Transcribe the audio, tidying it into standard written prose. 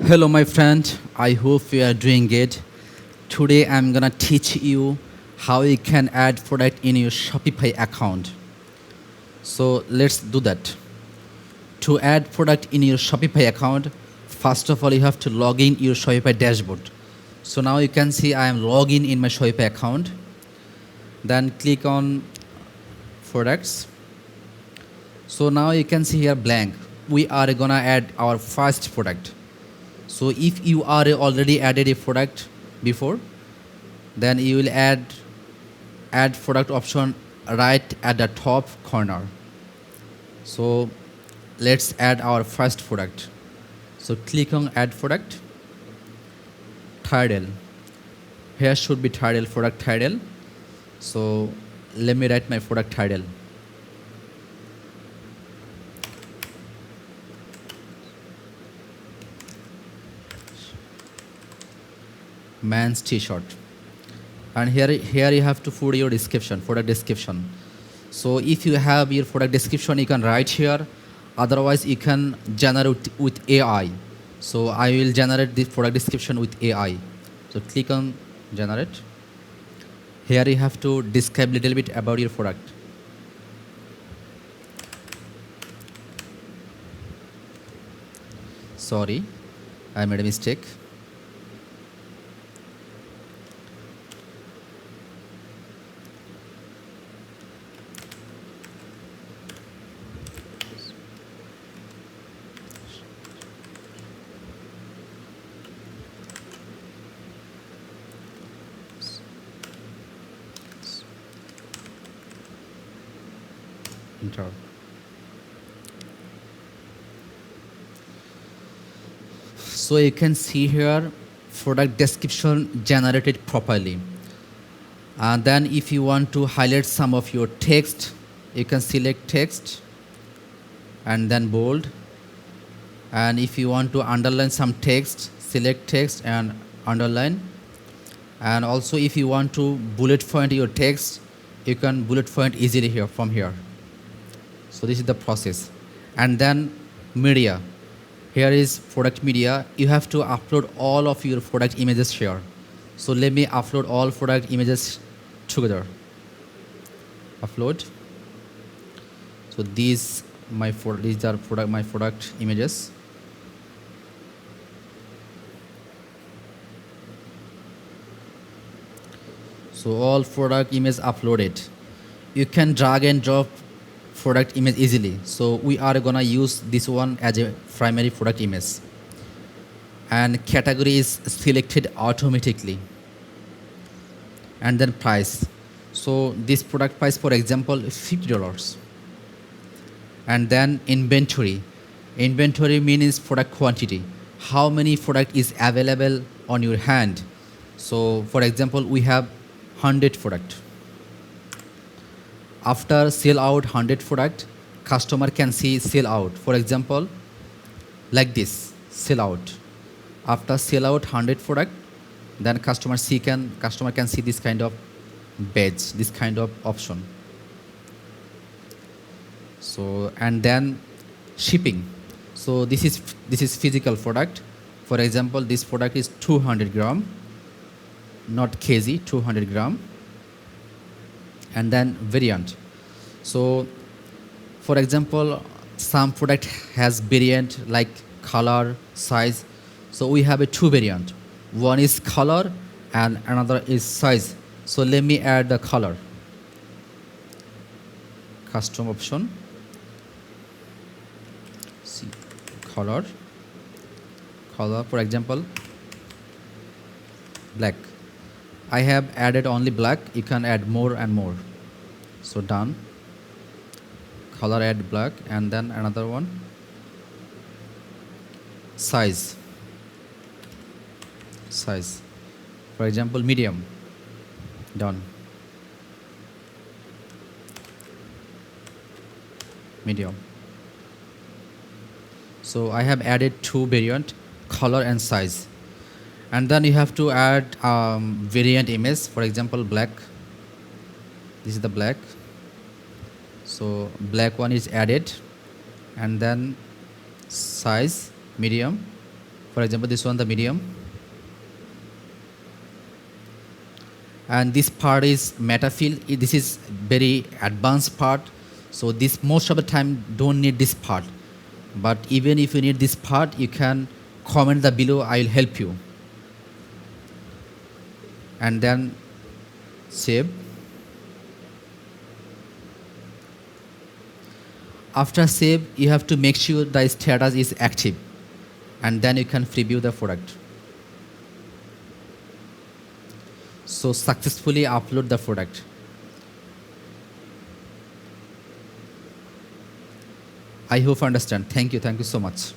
Hello, my friend. I hope you are doing good. Today, I'm gonna teach you how you can add product in your Shopify account. So let's do that. To add product in your Shopify account, first of all, you have to log in your Shopify dashboard. So now you can see I am logged in my Shopify account. Then click on products. So now you can see here blank. We are gonna add our first product. So if you are already added a product before, then you will add product option right at the top corner. So let's add our first product. So click on add product, title. Here should be title, product title. So let me write my product title. Man's t-shirt. And here you have to put your description, product description. So if you have your product description, you can write here. Otherwise, you can generate with AI. So I will generate this product description with AI. So click on generate. Here you have to describe a little bit about your product. Sorry, I made a mistake. Enter. So you can see here product description generated properly. And then if you want to highlight some of your text, you can select text and then bold. And if you want to underline some text, select text and underline. And also if you want to bullet point your text, you can bullet point easily here from here. So this is the process. And then media. Here is product media. You have to upload all of your product images here. So let me upload all product images together. Upload. So these are my product images. So all product image uploaded. You can drag and drop product image easily. So we are gonna use this one as a primary product image. And category is selected automatically. And then price. So this product price, for example, is $50. And then inventory. Inventory means product quantity. How many product is available on your hand? So for example, we have 100 product. After sell out 100 product, customer can see sell out. For example, like this, sell out. After sell out 100 product, then customer can see this kind of badge, this kind of option. So and then shipping. So this is physical product. For example, this product is 200 gram, not kg, 200 gram. And then variant. So for example, some product has variant like color, size. So we have a two variant. One is color and another is size. So let me add the color. Custom option. See color. Color, for example, black. I have added only black. You can add more and more. So done. Color add black and then another one. Size. Size. For example, medium. Done. Medium. So I have added two variant, color and size. And then you have to add variant image. For example, black. This is the black. So black one is added. And then size medium. For example, this one the medium, and this part is meta field. This is very advanced part, so this most of the time don't need this part, but even if you need this part, you can comment the below, I will help you. And then save. After save, you have to make sure the status is active, and then you can preview the product. So successfully upload the product. I hope you understand. Thank you so much.